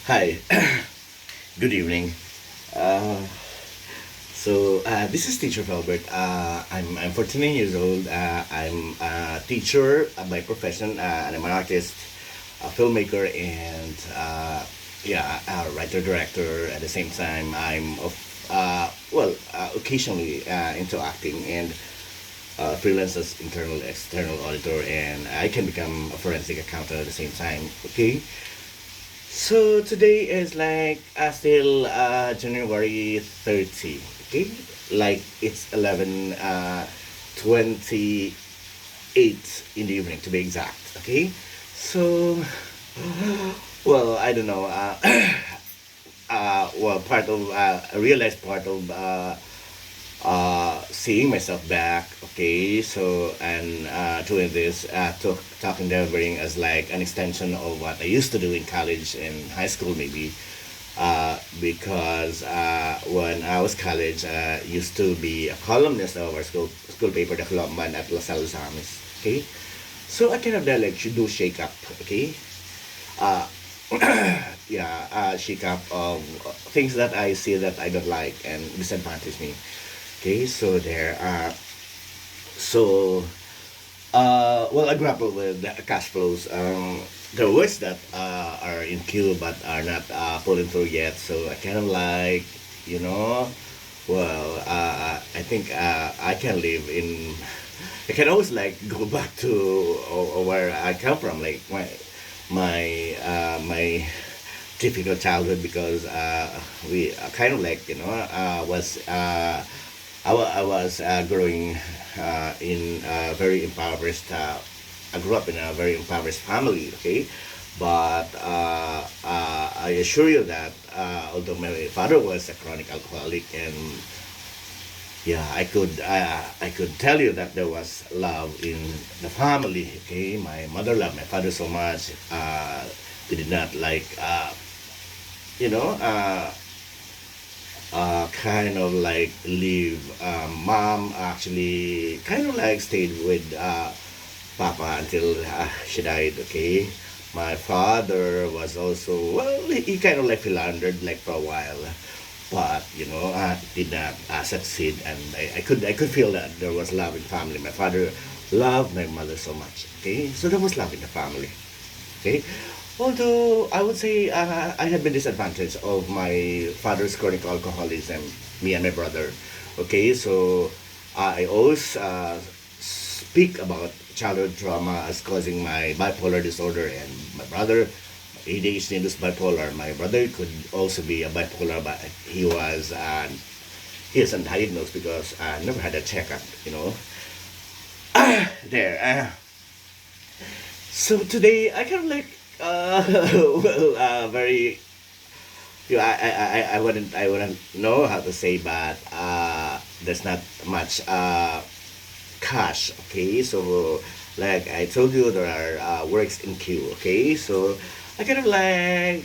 Hi, good evening. Uh, this is Teacher Felbert. I'm 49 years old. I'm a teacher by profession, and I'm an artist, a filmmaker, and a writer director. At the same time, occasionally into acting and freelance as internal external auditor, and I can become a forensic accountant at the same time. Okay. So today is like still January 30, okay? Like it's 11 28 in the evening to be exact, okay? So, well, I don't know. I realized part of seeing myself back, okay, so and doing this talking delivering as like an extension of what I used to do in college and high school maybe, because when I was college, used to be a columnist of our school paper, the Columban at Los Alzamis, okay, so I kind of like do shake up, okay, uh, shake up of things that I see that I don't like and disadvantage me. Okay, so there. So I grapple with the cash flows. There are works that are in queue but are not pulling through yet. So I kind of like, you know, I think I can live in. I can always like go back to where I come from, like my typical childhood because we kind of like was I was growing in a very impoverished. I grew up in a very impoverished family. Okay, but I assure you that although my father was a chronic alcoholic, and yeah, I could tell you that there was love in the family. Okay, my mother loved my father so much. We did not like you know. Kind of like leave. Mom actually kind of like stayed with Papa until she died. Okay, my father was also he kind of like philandered like for a while, but did not succeed. And I could feel that there was love in family. My father loved my mother so much. Okay, so there was love in the family. Okay, although I would say I had been disadvantaged of my father's chronic alcoholism, me and my brother. Okay, so I always speak about childhood trauma as causing my bipolar disorder, and my brother, ADHD induced bipolar. My brother could also be a bipolar, but he isn't diagnosed because I never had a checkup. There. So today I kind of like very I wouldn't know how to say, but there's not much cash. Okay, so like I told you, there are works in queue. Okay, so I kind of like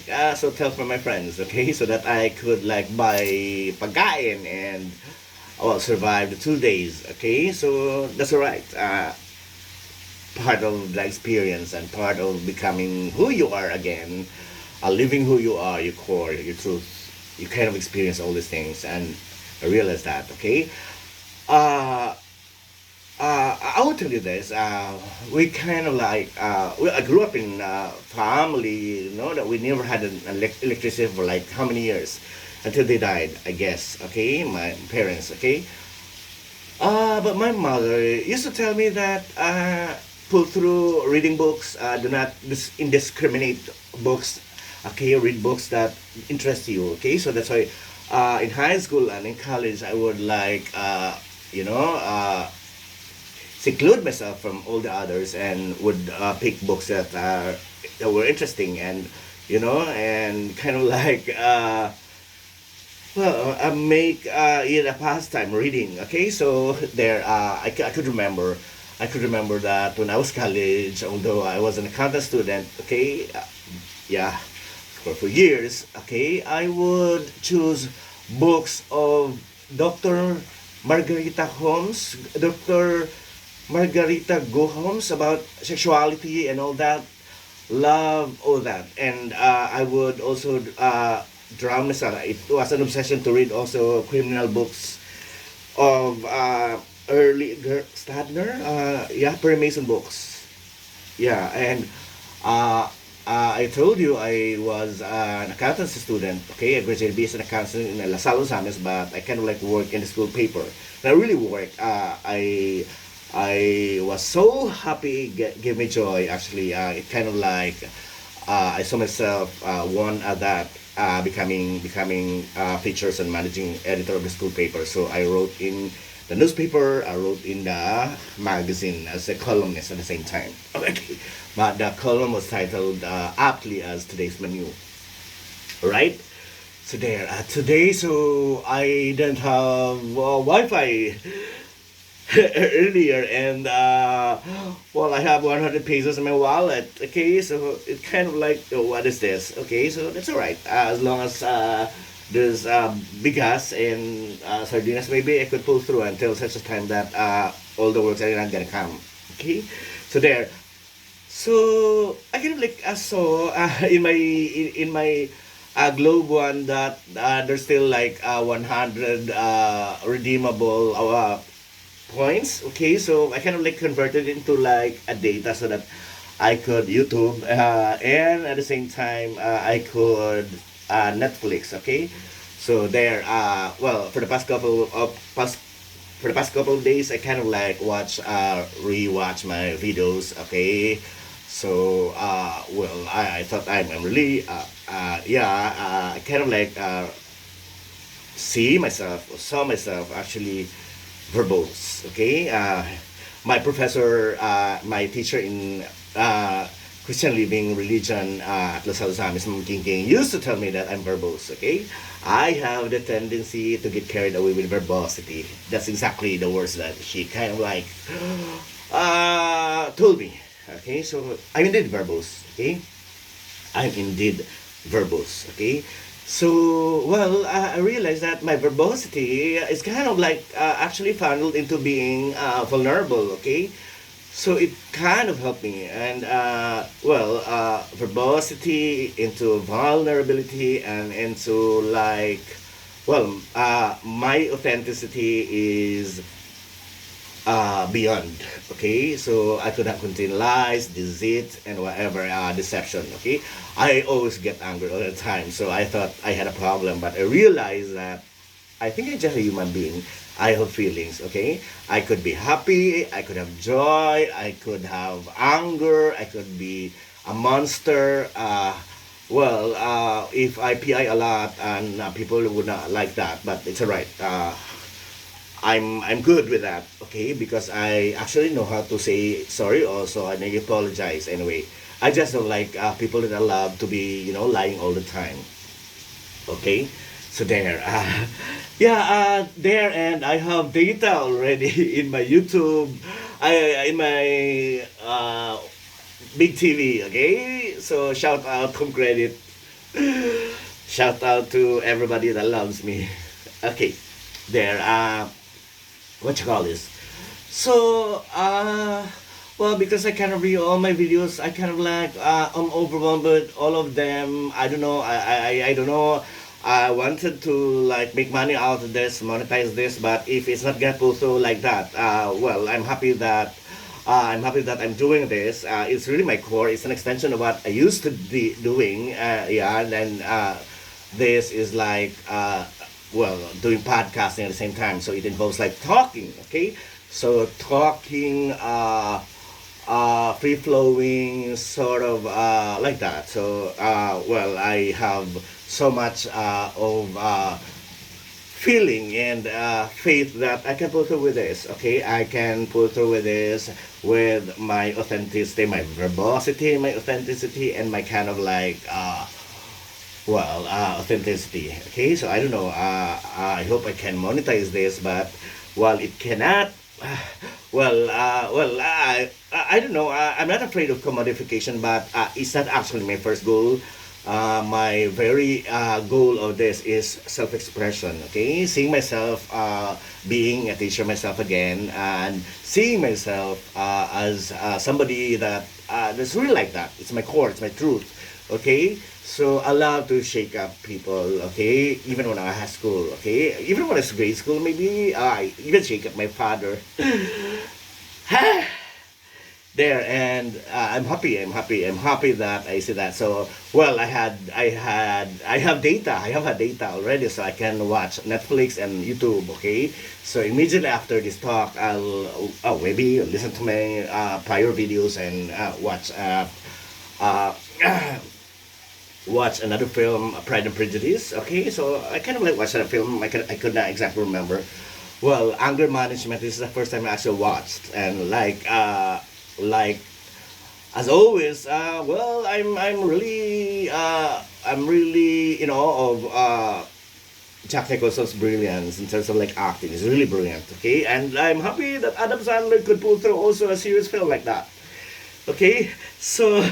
tell from my friends. Okay, so that I could like buy pagkain and survive the 2 days. Okay, so that's alright. Part of the experience and part of becoming who you are again, living who you are, your core, your truth. You kind of experience all these things, and I realize that. Okay, uh, I will tell you this. We kind of like I grew up in a family, that we never had an electricity for like how many years until they died. I guess. Okay, my parents. Okay, but my mother used to tell me that pull through reading books, do not indiscriminate books. Okay, read books that interest you. Okay, so that's why in high school and in college I would like you know uh, seclude myself from all the others and would pick books that were interesting, and and kind of like make it a pastime reading. Okay, so there, I could remember. I could remember that when I was college, although I was an accountant student. Okay, yeah, for years. Okay, I would choose books of Doctor Margarita Holmes, Doctor Margarita Go Holmes about sexuality and all that. love all that, and I would also drown myself. It was an obsession to read also criminal books of early Stadner, yeah, Perry Mason books. Yeah, and uh, I told you I was an accountancy student. Okay, I graduated BS in accounting in La Salle, Samis, but I kind of like work in the school paper. And I really work. I was so happy. Gave me joy. Actually, it kind of like I saw myself one at that. Becoming features and managing editor of the school paper. So I wrote in the newspaper. I wrote in the magazine as a columnist at the same time. Okay, but the column was titled aptly as today's menu. Right. So there. Today, so I didn't have Wi-Fi earlier, and well, I have 100 pesos in my wallet. Okay, so it's kind of like, oh, what is this? Okay, so that's all right, as long as there's bigas and sardinas, maybe I could pull through until such a time that all the works are not gonna come. Okay, so there. So I kind of like saw in my Globe One that there's still like 100 redeemable points. Okay, so I kind of like converted into like a data so that I could YouTube, and at the same time I could Netflix. Okay, so there. Well, for the past couple of days, I kind of like rewatch my videos. Okay, so well, I thought I'm really yeah, I kind of like saw myself actually verbose. Okay, my professor, my teacher in Christian living religion at Los Alzamis, Ma'am King King, used to tell me that I'm verbose. Okay, I have the tendency to get carried away with verbosity. That's exactly the words that she kind of like told me. Okay, so I'm indeed verbose. Okay, I'm indeed verbose. Okay, so well, I realized that my verbosity is kind of like actually funneled into being vulnerable. Okay, so it kind of helped me, and well, verbosity into vulnerability and into like, well, my authenticity is beyond. Okay, so I could have contained lies, deceit, and whatever deception. Okay, I always get angry all the time, so I thought I had a problem, but I realized that I think I'm just a human being. I have feelings. Okay, I could be happy, I could have joy, I could have anger, I could be a monster. Well, if I pi a lot, and people would not like that, but it's alright. I'm good with that, okay? Because I actually know how to say sorry also, and I apologize anyway. I just don't like people that are allowed to be, lying all the time, okay? So there, yeah, there, and I have data already in my YouTube, in my big TV, okay? So shout out, come credit, shout out to everybody that loves me, okay? There, what you call this? So, well, because I kind of read all my videos, I kind of like, I'm overwhelmed with all of them. I don't know. I don't know. I wanted to like make money out of this, monetize this, but if it's not gonna pull through like that, well, I'm happy that I'm doing this. It's really my core. It's an extension of what I used to be doing. Yeah, and then this is like well, doing podcasting at the same time, so it involves like talking. Okay, so talking, free flowing, sort of like that. So well, I have so much of feeling and faith that I can pull through with this. Okay, I can pull through with this with my authenticity, my verbosity, my authenticity, and my kind of like well, authenticity. Okay, so I don't know. I hope I can monetize this, but while it cannot, I don't know. I'm not afraid of commodification, but it's not actually my first goal My very goal of this is self-expression. Okay, seeing myself being a teacher myself again, and seeing myself as somebody that's really like that. It's my core. It's my truth. Okay, so I love to shake up people. Okay, even when I was high school. Okay, even when I was grade school, maybe I even shake up my father. There, and I'm happy that I see that. So well, I have data, I have had data already, so I can watch Netflix and YouTube. Okay, so immediately after this talk, I'll maybe listen to my prior videos and watch uh, watch another film, Pride and Prejudice. Okay, so I kind of like watched that film. I could not exactly remember. Well, anger management, this is the first time I actually watched, and like as always, well, I'm really, of Jack Nicholson's brilliance in terms of like acting. Is really brilliant. Okay, and I'm happy that Adam Sandler could pull through also a serious film like that. Okay, so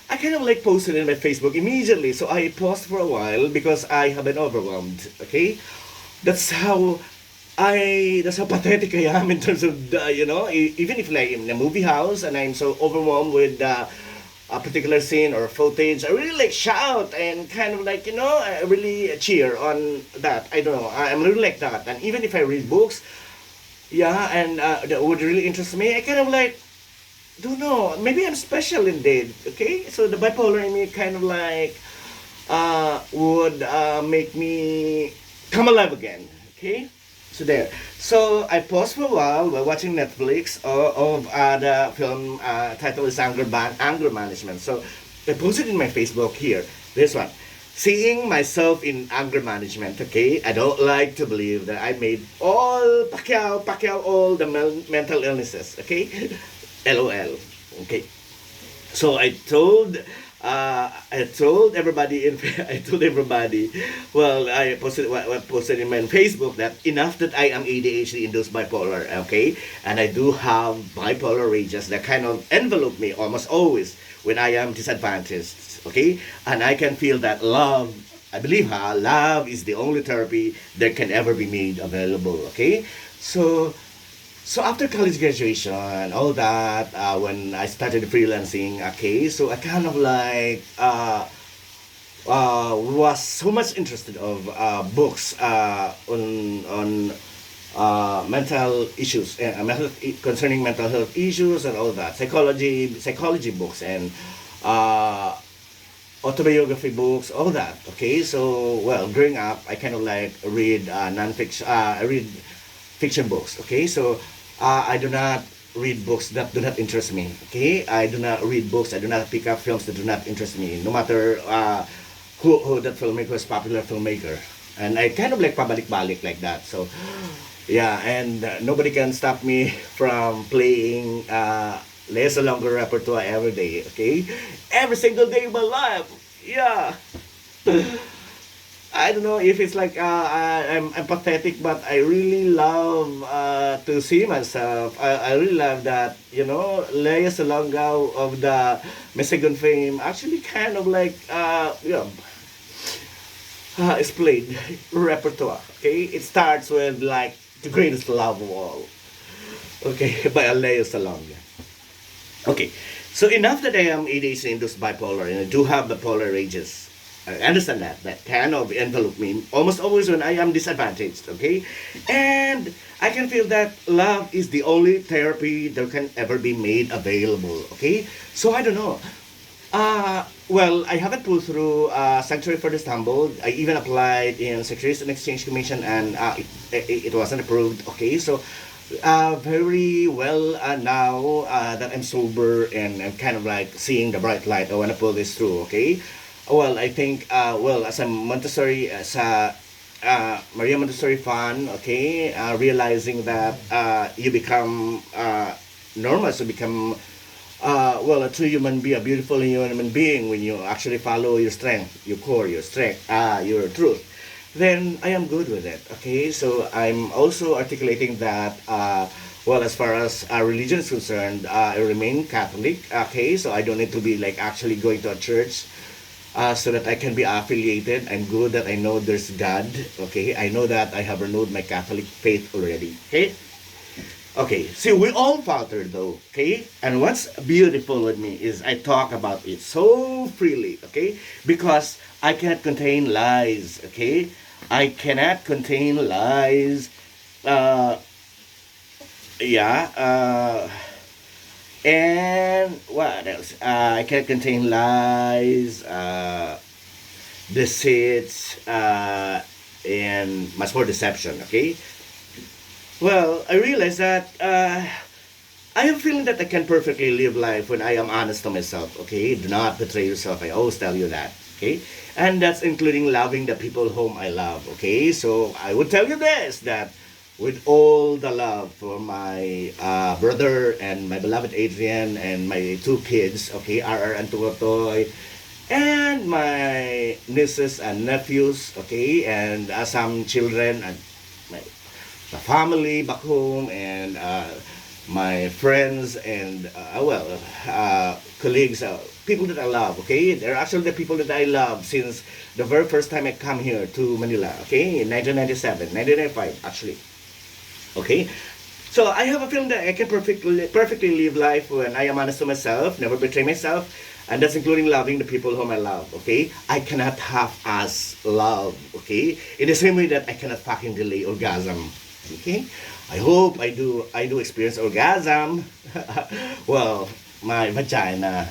I kind of like posted in my Facebook immediately. So I paused for a while because I have been overwhelmed. Okay, that's how that's how pathetic I am in terms of even if like in a movie house and I'm so overwhelmed with a particular scene or footage, I really like shout and kind of like I really cheer on that. I don't know. I'm really like that. And even if I read books, yeah, and that would really interest me, I kind of like don't know. Maybe I'm special indeed. Okay, so the bipolar in me kind of like would make me come alive again. Okay, so there. So I paused for a while while watching Netflix of the film title is Anger Management. So I posted in my Facebook here. This one. Seeing myself in anger management, okay? I don't like to believe that I made Pacquiao, all the mental illnesses, okay? LOL, okay? So I told everybody I told everybody, well, I posted in my Facebook that enough that I am ADHD induced bipolar, okay, and I do have bipolar rages that kind of envelop me almost always when I am disadvantaged, okay, and I can feel that love. I believe love is the only therapy that can ever be made available, okay, so so after college graduation, all that, when I started freelancing, okay, so I kind of like was so much interested of books on mental issues, concerning mental health issues and all that, psychology books and uh, autobiography books, all that. Okay, so well, growing up, I kind of like read nonfiction. I read fiction books. Okay, so I do not read books that do not interest me. Okay, I do not read books. I do not pick up films that do not interest me, no matter who that filmmaker is, popular filmmaker. And I kind of like pabalik-balik like that. So yeah, and nobody can stop me from playing less or longer repertoire every day. Okay, every single day of my life. Yeah. I don't know if it's like I'm pathetic, but I really love to see myself. I really love that, Lea Salonga of the Mexican fame actually kind of like it's played repertoire. Okay, it starts with like the greatest love of all. Okay, by Lea Salonga. Okay, so enough that I am ADHD induced bipolar and I do have bipolar rages. I understand that. That kind of envelop me almost always when I am disadvantaged, okay? And I can feel that love is the only therapy that can ever be made available, okay? So I don't know. Well, I haven't pulled through Sanctuary for the Stumbled. I even applied in Securities and Exchange Commission and it wasn't approved, okay? So very well now that I'm sober and I'm kind of like seeing the bright light. I want to pull this through, okay? Well, I think, well, as a Montessori, as a Maria Montessori fan, okay, realizing that you become normal, so become, well, a true human being, a beautiful human being when you actually follow your strength, your core, your strength, your truth, then I am good with it, okay? So I'm also articulating that, well, as far as religion is concerned, I remain Catholic, okay? So I don't need to be like actually going to a church so that I can be affiliated. I'm good that I know there's God. Okay, I know that I have renewed my Catholic faith already. Okay, okay. See, we all falter though. Okay, and what's beautiful with me is I talk about it so freely. Okay, because I cannot contain lies. Okay, I cannot contain lies. Uh, yeah. And what else? I can contain lies, deceits, and much more deception. Okay. Well, I realize that I am feeling that I can perfectly live life when I am honest to myself. Okay. Do not betray yourself. I always tell you that. Okay. And that's including loving the people whom I love. Okay. So I would tell you this, that with all the love for my brother and my beloved Adrian and my two kids, okay, RR and Tutoy, and my nieces and nephews, okay, and some children and my, my family back home, and my friends and colleagues, people that I love, okay. They're actually the people that I love since the very first time I come here to Manila, okay, in 1997, 1995 actually. Okay, so I have a feeling that I can perfectly live life when I am honest to myself, never betray myself, and that's including loving the people whom I love. Okay, I cannot half-ass love. Okay, in the same way that I cannot fucking delay orgasm. Okay, I do experience orgasm. Well, my vagina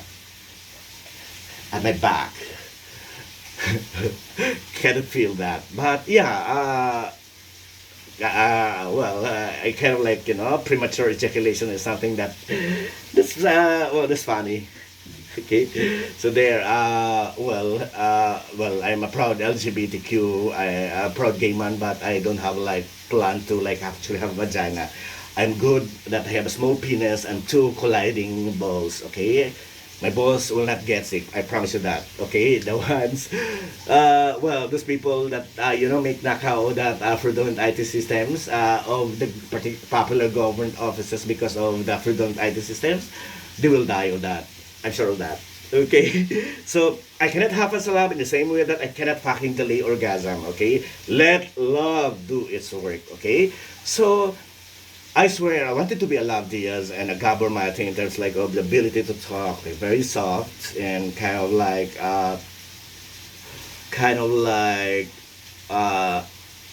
and my back cannot feel that, but yeah. I kind of like, premature ejaculation is something that's funny. Okay, so there, I'm a proud LGBTQ, a proud gay man, but I don't have like plan to like actually have a vagina. I'm good that I have a small penis and two colliding balls. Okay, my balls will not get sick. I promise you that. Okay, the ones, those people that make knockout that fraudulent IT systems of the popular government offices because of the fraudulent IT systems, they will die of that. I'm sure of that. Okay, so I cannot have a love in the same way that I cannot fucking delay orgasm. Okay, let love do its work. Okay, so I swear I wanted to be a Love Diaz and a Gabor Mate in terms like of the ability to talk, like very soft and kind of like uh,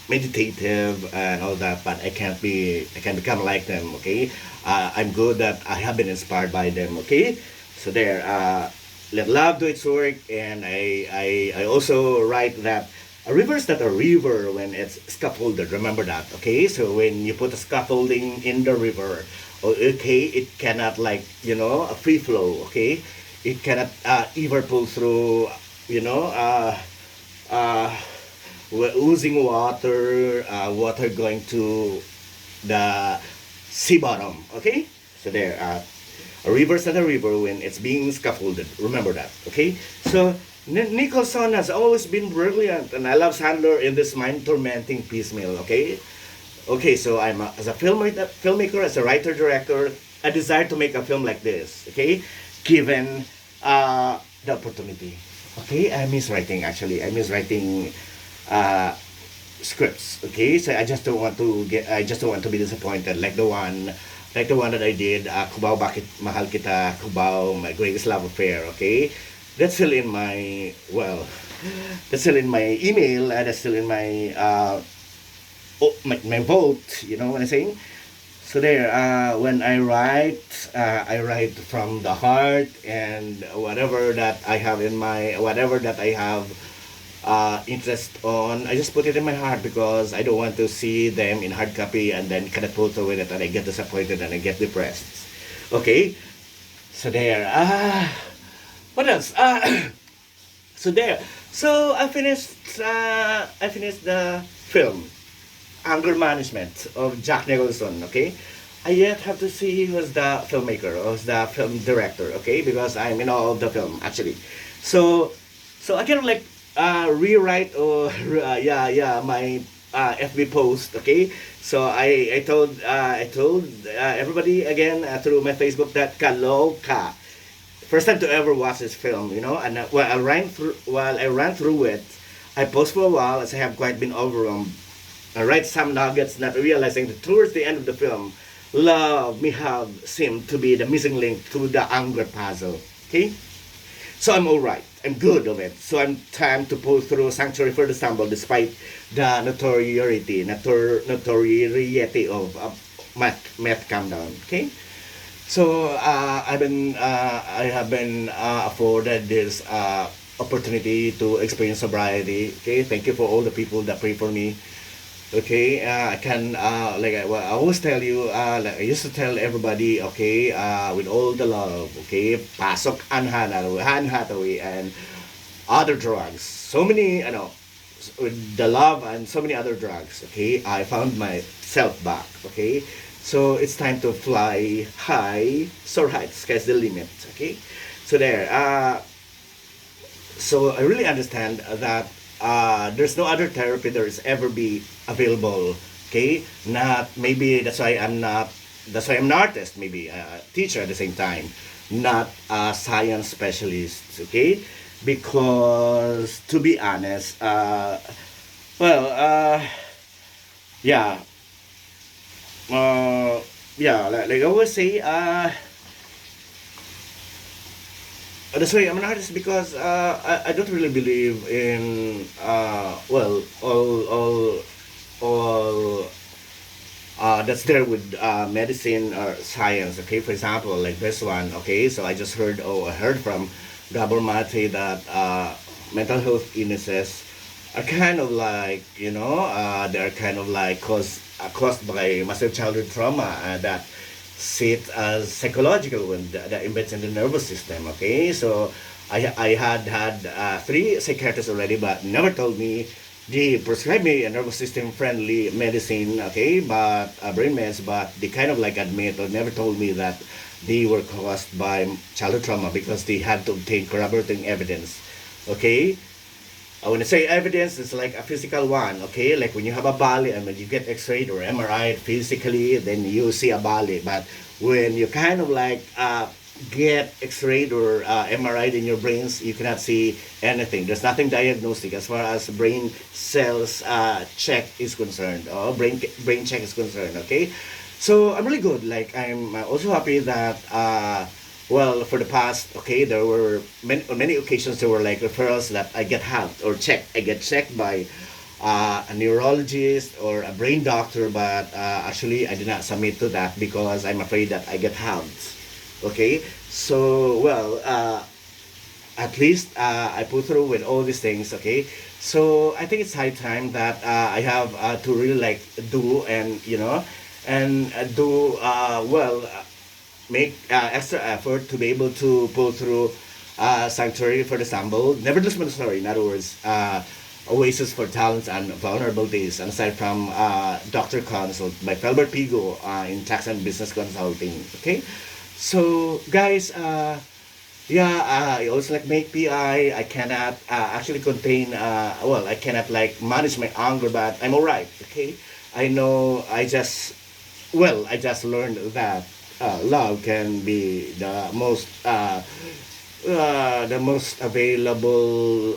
meditative and all that. But I can't become like them. Okay, I'm good that I have been inspired by them. Okay, so there. Let love do its work, and I also write that a river is not a river when it's scaffolded. Remember that, okay? So when you put a scaffolding in the river, okay, it cannot like a free flow, okay? It cannot ever pull through, you know, uh, oozing water, water going to the sea bottom, okay? So there, a river is not a river when it's being scaffolded. Remember that, okay? So Nicholson has always been brilliant, and I love Sandler in this mind-tormenting piecemeal. Okay, okay. So as a filmmaker, as a writer director, I desire to make a film like this. Okay, given the opportunity. Okay, I miss writing actually. I miss writing uh, scripts. Okay, so I just don't want to be disappointed like the one that I did, Cubao Bakit Mahal Kita, Cubao, My Greatest Love Affair, okay? That's still in my, well, that's still in my email, that's still in my vote, you know what I'm saying? So there, when I write from the heart, and whatever that I have interest on, I just put it in my heart because I don't want to see them in hard copy and then cannot pull through with it and I get disappointed and I get depressed. Okay, so there. What else? So there. So I finished. I finished the film, Anger Management of Jack Nicholson. Okay, I yet have to see who's the filmmaker, who's the film director. Okay, because I'm in all of the film actually. So, so I can like rewrite or my FB post. Okay, so I told everybody again through my Facebook that kaloka. first time to ever watch this film, you know. And while I ran through it, I paused for a while as I have quite been overwhelmed. I write some nuggets, not realizing that towards the end of the film, love may have seemed to be the missing link to the anger puzzle. Okay, so I'm all right. I'm good of it. So I'm time to pull through Sanctuary for the Stumble despite the notoriety of Matt Countdown. Okay, so I have been afforded this opportunity to experience sobriety. Okay, thank you for all the people that pray for me. Okay, I can well, I always tell you, like I used to tell everybody, okay, with all the love, okay, pasok Anne Hathaway, and other drugs. So many, with the love and so many other drugs. Okay, I found myself back. Okay, so it's time to fly high, soar high, sky's the limit. Okay, so there. So I really understand that there's no other therapy there is ever be available. Okay, not maybe that's why I'm not. That's why I'm an artist, maybe a teacher at the same time, not a science specialist. Okay, because to be honest, well, yeah, uh, yeah, like I always say, that's why I'm an artist because I don't really believe in all that's there with medicine or science. Okay, for example, like this one. Okay, so I just heard I heard from Gabor Mate that mental health illnesses are kind of like they're kind of like caused by massive childhood trauma that sit as psychological one that embeds in the nervous system. Okay, so I had three psychiatrists already, but never told me they prescribed me a nervous system friendly medicine. Okay, but brain meds, but they kind of like admit or never told me that they were caused by childhood trauma because they had to obtain corroborating evidence. Okay, when I say evidence, it's like a physical one, okay? Like when you have a bali and when you get x-rayed or MRI physically, then you see a bali. But when you kind of like get x-rayed or MRI'd in your brains, you cannot see anything. There's nothing diagnostic as far as brain cells check is concerned, or brain check is concerned, okay? So I'm really good. Like I'm also happy that well, for the past, okay, there were many, on many occasions there were like referrals that I get helped or checked. I get checked by a neurologist or a brain doctor, but actually I did not submit to that because I'm afraid that I get helped. Okay, so well, at least I put through with all these things. Okay, so I think it's high time that I have to really like do and do make extra effort to be able to pull through Sanctuary for the Stumble. Never lose my story, in other words, Oasis for Talents and Vulnerabilities, and aside from Dr. Consult by Felbert in Tax and Business Consulting. Okay, so guys, I also like make PI. I cannot actually contain, I cannot like manage my anger, but I'm alright. Okay, I know I just learned that love can be the most available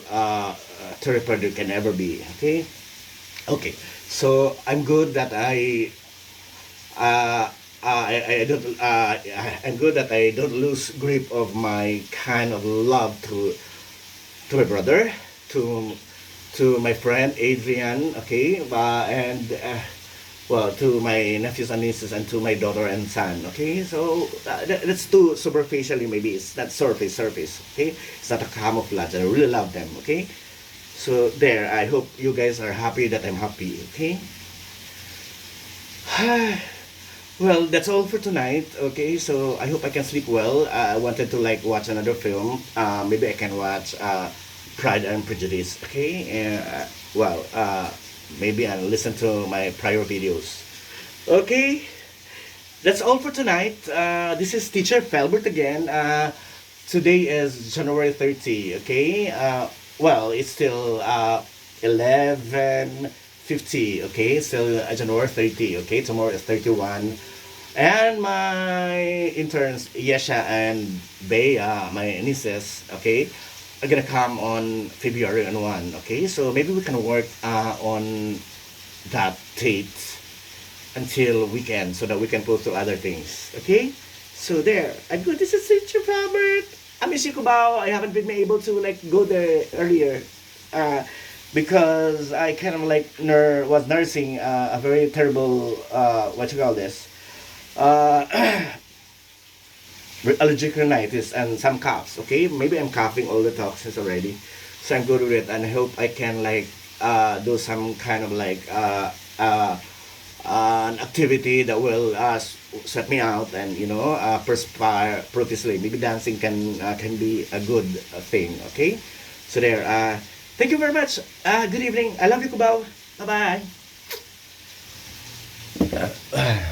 therapy you can ever be. Okay, okay. So I'm good that I don't I'm good that I don't lose grip of my kind of love to my brother, to my friend Adrian. Okay, and well, to my nephews and nieces and to my daughter and son. Okay, so that's too superficially, maybe it's not surface. Okay, it's not a camouflage. I really love them. Okay, so there, I hope you guys are happy that I'm happy. Okay. Well, that's all for tonight. Okay, so I hope I can sleep well. I wanted to like watch another film. Maybe I can watch Pride and Prejudice. Okay, and maybe I'll listen to my prior videos. Okay, that's all for tonight. This is Teacher Felbert again. Today is January 30. Okay, it's still 11:50. Okay, still January 30. Okay, tomorrow is 31. And my interns, Yesha and Bea, my nieces, okay, are gonna come on February on 1, okay? So maybe we can work on that date until weekend so that we can post to other things, okay? So there, I'm good. This is Teacher Felbert. I miss you, Cubao. I haven't been able to like go there earlier uh, because I kind of like was nursing a very terrible, what you call this? Uh, allergic rhinitis and some coughs. Okay, maybe I'm coughing all the toxins already, so I'm good with it, and I hope I can like do some kind of like an activity that will set me out and perspire profusely. Maybe dancing can be a good thing. Okay, so there. Thank you very much. Good evening. I love you, Kubaw. Bye bye.